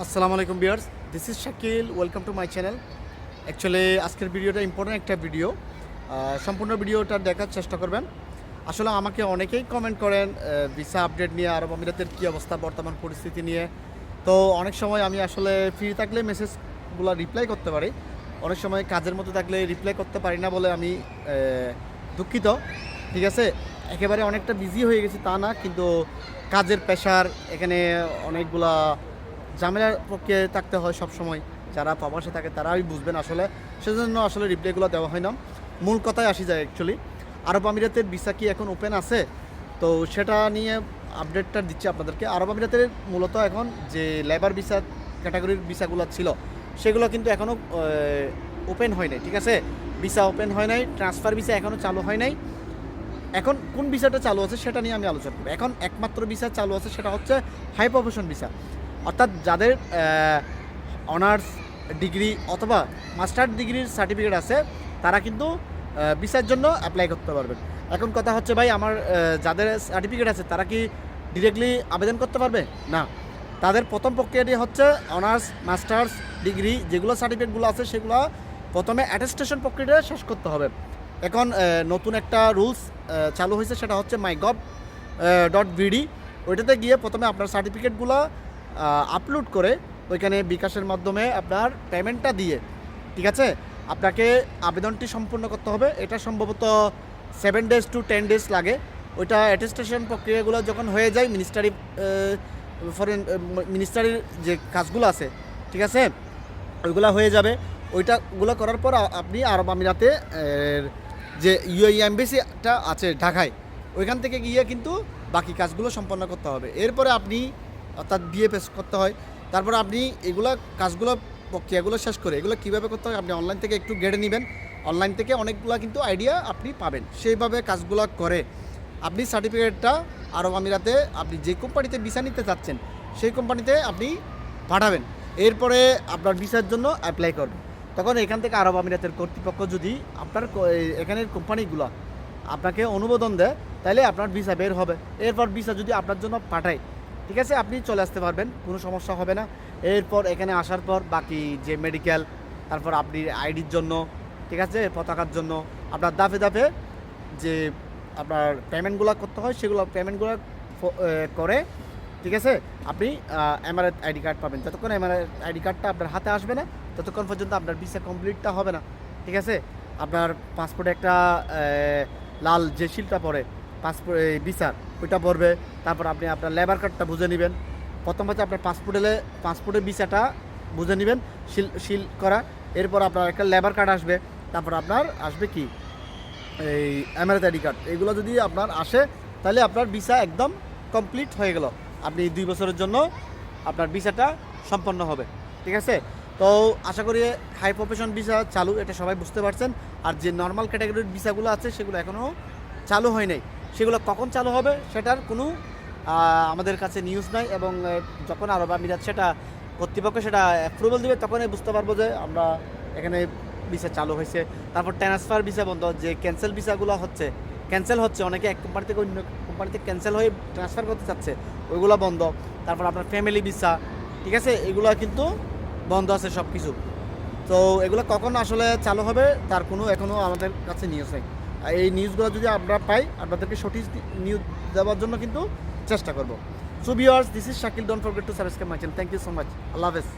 আসসালামু আলাইকুম viewers, this is Shakil. Welcome to my channel. Actually আজকের ভিডিওটা ইম্পর্ট্যান্ট একটা ভিডিও। সম্পূর্ণ ভিডিওটা দেখার চেষ্টা করবেন। আসলে আমাকে অনেকেই কমেন্ট করেন ভিসা আপডেট নিয়ে, আরব আমিরাতের কী অবস্থা, বর্তমান পরিস্থিতি নিয়ে। তো অনেক সময় আমি আসলে ফ্রি থাকলে মেসেজগুলো রিপ্লাই করতে পারি, অনেক সময় কাজের মধ্যে থাকলে রিপ্লাই করতে পারি না বলে আমি দুঃখিত। ঠিক আছে, একেবারে অনেকটা বিজি হয়ে গেছি তা না, কিন্তু কাজের প্রেশার, এখানে অনেকগুলা ঝামেলার পক্ষে থাকতে হয় সব সময়। যারা প্রবাসে থাকে তারাই বুঝবেন আসলে, সেজন্য আসলে রিপ্লাইগুলো দেওয়া হয় না। মূল কথায় আসি যায়। অ্যাকচুয়ালি আরব আমিরাতের ভিসা কি এখন ওপেন আছে, তো সেটা নিয়ে আপডেটটা দিচ্ছি আপনাদেরকে। আরব আমিরাতের মূলত এখন যে লেবার ভিসা ক্যাটাগরির ভিসাগুলো ছিল সেগুলো কিন্তু এখনও ওপেন হয় নাই। ঠিক আছে, ভিসা ওপেন হয় নাই, ট্রান্সফার ভিসা এখনও চালু হয় নাই। এখন কোন ভিসাটা চালু আছে সেটা নিয়ে আমি আলোচনা করব। এখন একমাত্র ভিসা চালু আছে, সেটা হচ্ছে হাই প্রফেশন ভিসা, অর্থাৎ যাদের অনার্স ডিগ্রি অথবা মাস্টার ডিগ্রির সার্টিফিকেট আছে তারা কিন্তু ভিসার জন্য অ্যাপ্লাই করতে পারবেন। এখন কথা হচ্ছে ভাই, আমার যাদের সার্টিফিকেট আছে তারা কি ডিরেক্টলি আবেদন করতে পারবে? না, তাদের প্রথম প্রক্রিয়াটি হচ্ছে অনার্স মাস্টার্স ডিগ্রি যেগুলো সার্টিফিকেটগুলো আছে সেগুলো প্রথমে অ্যাটেস্টেশন প্রক্রিয়াটা শেষ করতে হবে। এখন নতুন একটা রুলস চালু হয়েছে, সেটা হচ্ছে mygov.bd। ওইটাতে গিয়ে প্রথমে আপনার সার্টিফিকেটগুলো আপলোড করে ওইখানে বিকাশের মাধ্যমে আপনার পেমেন্টটা দিয়ে, ঠিক আছে, আপনাকে আবেদনটি সম্পূর্ণ করতে হবে। এটা সম্ভবত 7 days to 10 days লাগে। ওইটা অ্যাটেস্টেশন প্রক্রিয়াগুলো যখন হয়ে যায়, মিনিস্টারির যে কাজগুলো আছে, ঠিক আছে, ওইগুলো হয়ে যাবে। ওগুলো করার পর আপনি আরব আমিরাতে যে ইউএই এমবেসিটা আছে ঢাকায়, ওইখান থেকে গিয়ে কিন্তু বাকি কাজগুলো সম্পন্ন করতে হবে। এরপরে আপনি অর্থাৎ বিএফএস করতে হয়। তারপরে আপনি কাজগুলো প্রক্রিয়াগুলো শেষ করে এগুলো কীভাবে করতে হয় আপনি অনলাইন থেকে একটু গেড়ে নেবেন। অনলাইন থেকে অনেকগুলো কিন্তু আইডিয়া আপনি পাবেন। সেইভাবে কাজগুলো করে আপনি সার্টিফিকেটটা আরব আমিরাতে আপনি যে কোম্পানিতে ভিসা নিতে চাচ্ছেন সেই কোম্পানিতে আপনি পাঠাবেন। এরপরে আপনার ভিসার জন্য অ্যাপ্লাই করবেন। তখন এখান থেকে আরব আমিরাতের কর্তৃপক্ষ যদি আপনার এখানের কোম্পানিগুলো আপনাকে অনুমোদন দেয়, তাহলে আপনার ভিসা বের হবে। এরপর ভিসা যদি আপনার জন্য পাঠায়, ঠিক আছে, আপনি চলে আসতে পারবেন, কোনো সমস্যা হবে না। এরপর এখানে আসার পর বাকি যে মেডিকেল, তারপর আপনি আইডির জন্য, ঠিক আছে, পতাকার জন্য আপনার দাফে দাফে যে আপনার পেমেন্টগুলো করতে হয় সেগুলো পেমেন্টগুলো করে, ঠিক আছে, আপনি এমআরএফ আইডি কার্ড পাবেন। যতক্ষণ এমআরএফ আইডি কার্ডটা আপনার হাতে আসবে না ততক্ষণ পর্যন্ত আপনার ভিসা কমপ্লিটটা হবে না। ঠিক আছে, আপনার পাসপোর্টে একটা লাল যে শিলটা পড়ে পাসপোর্ট ভিসার, ওইটা পড়বে। তারপর আপনি আপনার লেবার কার্ডটা বুঝে নেবেন। প্রথম হচ্ছে আপনার পাসপোর্টের ভিসাটা বুঝে নেবেন, শিল করা। এরপর আপনার একটা লেবার কার্ড আসবে। তারপর আপনার আসবে কি এই এমআরএফ আইডি কার্ড। এগুলো যদি আপনার আসে তাহলে আপনার ভিসা একদম কমপ্লিট হয়ে গেল। আপনি 2 বছরের জন্য আপনার ভিসাটা সম্পন্ন হবে। ঠিক আছে, তো আশা করি হাই প্রফেশন ভিসা চালু, এটা সবাই বুঝতে পারছেন। আর যে নর্মাল ক্যাটাগরির ভিসাগুলো আছে সেগুলো এখনও চালু হয় নাই। সেগুলো কখন চালু হবে সেটার কোনো আমাদের কাছে নিউজ নাই, এবং যখন আরব আমিরাত সেটা কর্তৃপক্ষ সেটা অ্যাপ্রুভাল দেবে তখনই বুঝতে পারবো যে আমরা এখানে ভিসা চালু হয়েছে। তারপর ট্রান্সফার ভিসা বন্ধ, যে ক্যান্সেল ভিসাগুলো ক্যান্সেল হচ্ছে, অনেকে এক কোম্পানি থেকে অন্য কোম্পানিতে ক্যান্সেল হয়ে ট্রান্সফার করতে চাচ্ছে, ওইগুলো বন্ধ। তারপর আপনার ফ্যামিলি ভিসা, ঠিক আছে, এগুলো কিন্তু বন্ধ আছে সব কিছু। তো এগুলো কখন আসলে চালু হবে তার কোনো এখনও আমাদের কাছে নিউজ নেই। এই নিউজগুলো যদি আমরা পাই আপনাদেরকে সঠিক নিউজ দেওয়ার জন্য কিন্তু চেষ্টা করব। So viewers, this is Shakil. Don't forget to subscribe my channel. Thank you so much. আল্লাহ হাফেজ।